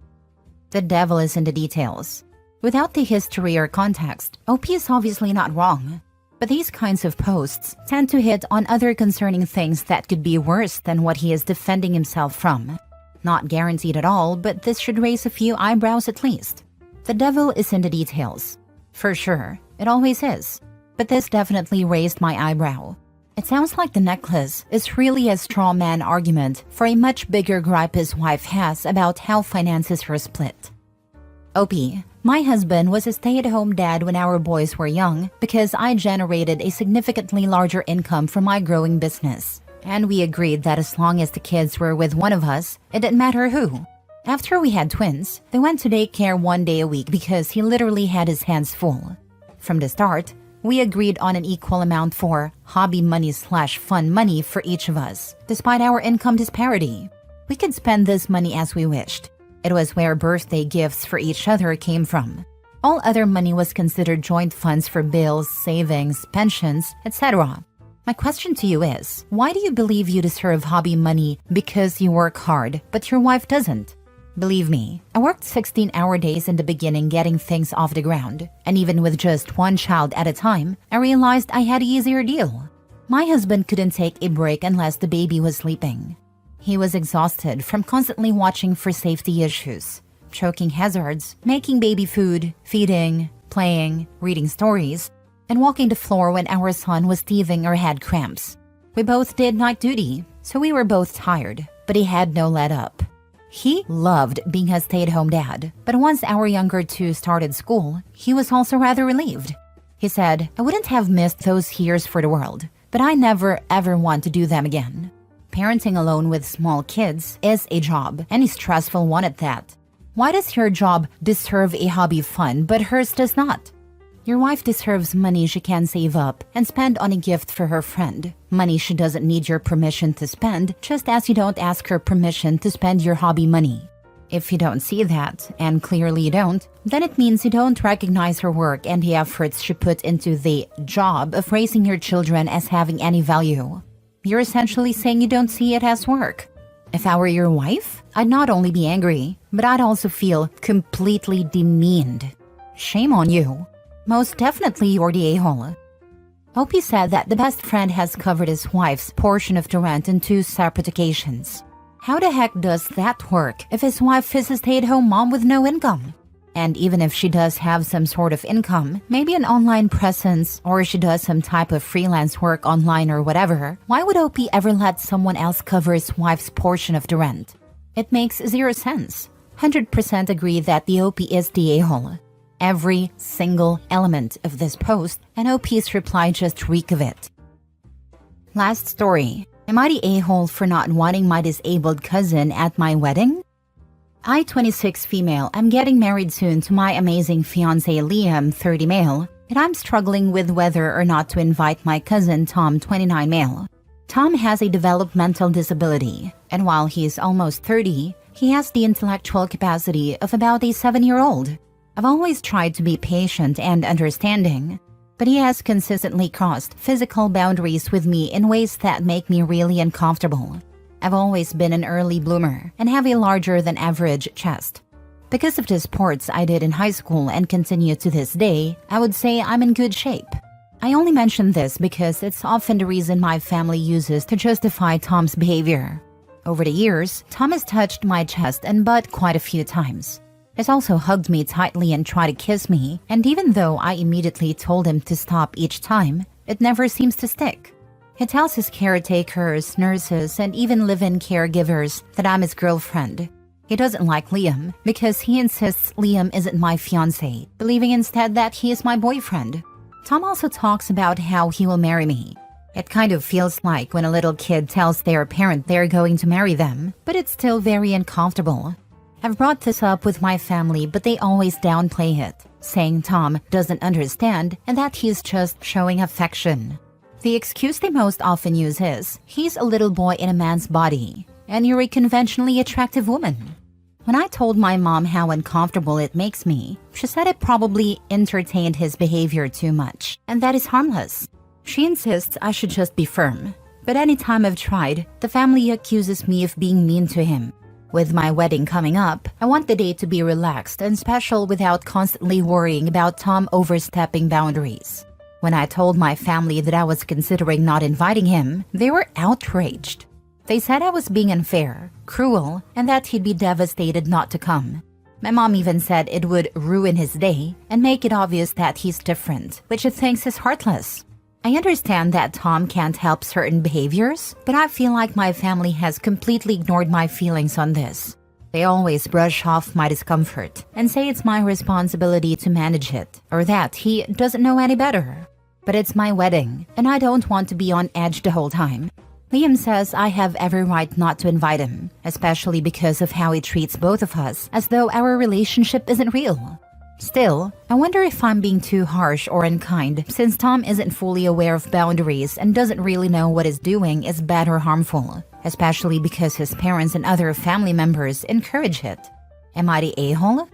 Speaker 2: The devil is in the details. Without the history or context, OP is obviously not wrong. But these kinds of posts tend to hit on other concerning things that could be worse than what he is defending himself from. Not guaranteed at all, but this should raise a few eyebrows at least. The devil is in the details. For sure, it always is. But this definitely raised my eyebrow. It sounds like the necklace is really a straw man argument for a much bigger gripe his wife has about how finances are split. OP, my husband was a stay-at-home dad when our boys were young because I generated a significantly larger income from my growing business. And we agreed that as long as the kids were with one of us, it didn't matter who. After we had twins, they went to daycare 1 day a week because he literally had his hands full. From the start, we agreed on an equal amount for hobby money/fun money for each of us, despite our income disparity. We could spend this money as we wished. It was where birthday gifts for each other came from. All other money was considered joint funds for bills, savings, pensions, etc. My question to you is, why do you believe you deserve hobby money because you work hard, but your wife doesn't? Believe me, I worked 16-hour days in the beginning getting things off the ground, and even with just one child at a time, I realized I had an easier deal. My husband couldn't take a break unless the baby was sleeping. He was exhausted from constantly watching for safety issues, choking hazards, making baby food, feeding, playing, reading stories, and walking the floor when our son was teething or had cramps. We both did night duty, so we were both tired, but he had no let up. He loved being a stay-at-home dad, but once our younger two started school, he was also rather relieved. He said, I wouldn't have missed those years for the world, but I never ever want to do them again. Parenting alone with small kids is a job, and a stressful one at that. Why does your job deserve a hobby fund, but hers does not? Your wife deserves money she can save up and spend on a gift for her friend. Money she doesn't need your permission to spend, just as you don't ask her permission to spend your hobby money. If you don't see that, and clearly you don't, then it means you don't recognize her work and the efforts she put into the job of raising your children as having any value. You're essentially saying you don't see it as work. If I were your wife, I'd not only be angry, but I'd also feel completely demeaned. Shame on you. Most definitely you're the a-hole. Opie said that the best friend has covered his wife's portion of the rent in 2 separate occasions. How the heck does that work if his wife is a stay-at-home mom with no income? And even if she does have some sort of income, maybe an online presence, or she does some type of freelance work online or whatever, why would OP ever let someone else cover his wife's portion of the rent? It makes 0 sense. 100% agree that the OP is the a-hole. Every single element of this post and OP's reply just reek of it. Last story. Am I the a-hole for not wanting my disabled cousin at my wedding? I, 26 female, am getting married soon to my amazing fiancé Liam, 30 male, and I'm struggling with whether or not to invite my cousin Tom, 29 male. Tom has a developmental disability, and while he is almost 30, he has the intellectual capacity of about a 7-year-old. I've always tried to be patient and understanding, but he has consistently crossed physical boundaries with me in ways that make me really uncomfortable. I've always been an early bloomer and have a larger than average chest. Because of the sports I did in high school and continue to this day, I would say I'm in good shape. I only mention this because it's often the reason my family uses to justify Tom's behavior. Over the years, Tom has touched my chest and butt quite a few times. He's also hugged me tightly and tried to kiss me, and even though I immediately told him to stop each time, it never seems to stick. He tells his caretakers, nurses, and even live-in caregivers that I'm his girlfriend. He doesn't like Liam because he insists Liam isn't my fiancé, believing instead that he is my boyfriend. Tom also talks about how he will marry me. It kind of feels like when a little kid tells their parent they're going to marry them, but it's still very uncomfortable. I've brought this up with my family, but they always downplay it, saying Tom doesn't understand and that he's just showing affection. The excuse they most often use is, he's a little boy in a man's body, and you're a conventionally attractive woman. When I told my mom how uncomfortable it makes me, she said it probably entertained his behavior too much, and that is harmless. She insists I should just be firm, but anytime I've tried, the family accuses me of being mean to him. With my wedding coming up, I want the day to be relaxed and special without constantly worrying about Tom overstepping boundaries. When I told my family that I was considering not inviting him, they were outraged. They said I was being unfair, cruel, and that he'd be devastated not to come. My mom even said it would ruin his day and make it obvious that he's different, which she thinks is heartless. I understand that Tom can't help certain behaviors, but I feel like my family has completely ignored my feelings on this. They always brush off my discomfort and say it's my responsibility to manage it, or that he doesn't know any better. But it's my wedding, and I don't want to be on edge the whole time. Liam says I have every right not to invite him, especially because of how he treats both of us, as though our relationship isn't real. Still, I wonder if I'm being too harsh or unkind, since Tom isn't fully aware of boundaries and doesn't really know what he's doing is bad or harmful, especially because his parents and other family members encourage it. Am I the a-hole?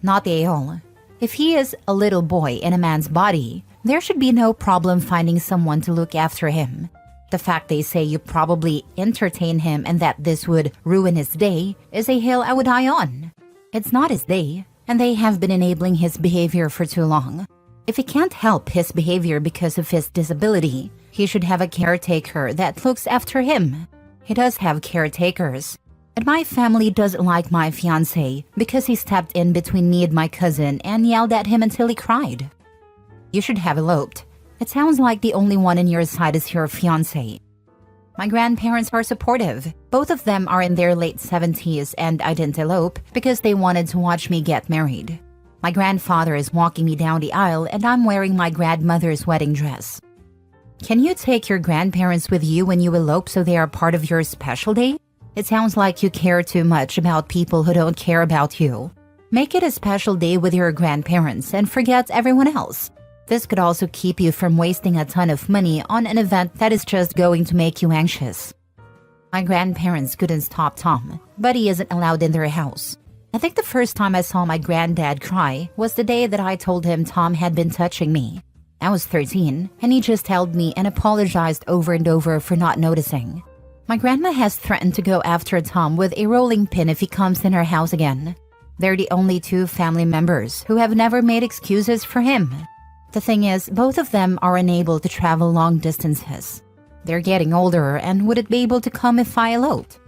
Speaker 2: Not the a-hole. If he is a little boy in a man's body, there should be no problem finding someone to look after him. The fact they say you probably entertain him and that this would ruin his day is a hill I would die on. It's not his day, and they have been enabling his behavior for too long. If he can't help his behavior because of his disability, he should have a caretaker that looks after him. He does have caretakers. And my family doesn't like my fiancé because he stepped in between me and my cousin and yelled at him until he cried. You should have eloped. It sounds like the only one on your side is your fiancé. My grandparents are supportive. Both of them are in their late 70s and I didn't elope because they wanted to watch me get married. My grandfather is walking me down the aisle and I'm wearing my grandmother's wedding dress. Can you take your grandparents with you when you elope so they are part of your special day? It sounds like you care too much about people who don't care about you. Make it a special day with your grandparents and forget everyone else. This could also keep you from wasting a ton of money on an event that is just going to make you anxious. My grandparents couldn't stop Tom, but he isn't allowed in their house. I think the first time I saw my granddad cry was the day that I told him Tom had been touching me. I was 13, and he just held me and apologized over and over for not noticing. My grandma has threatened to go after Tom with a rolling pin if he comes in our house again. They're the only two family members who have never made excuses for him. The thing is, both of them are unable to travel long distances. They're getting older and wouldn't be able to come if I eloped.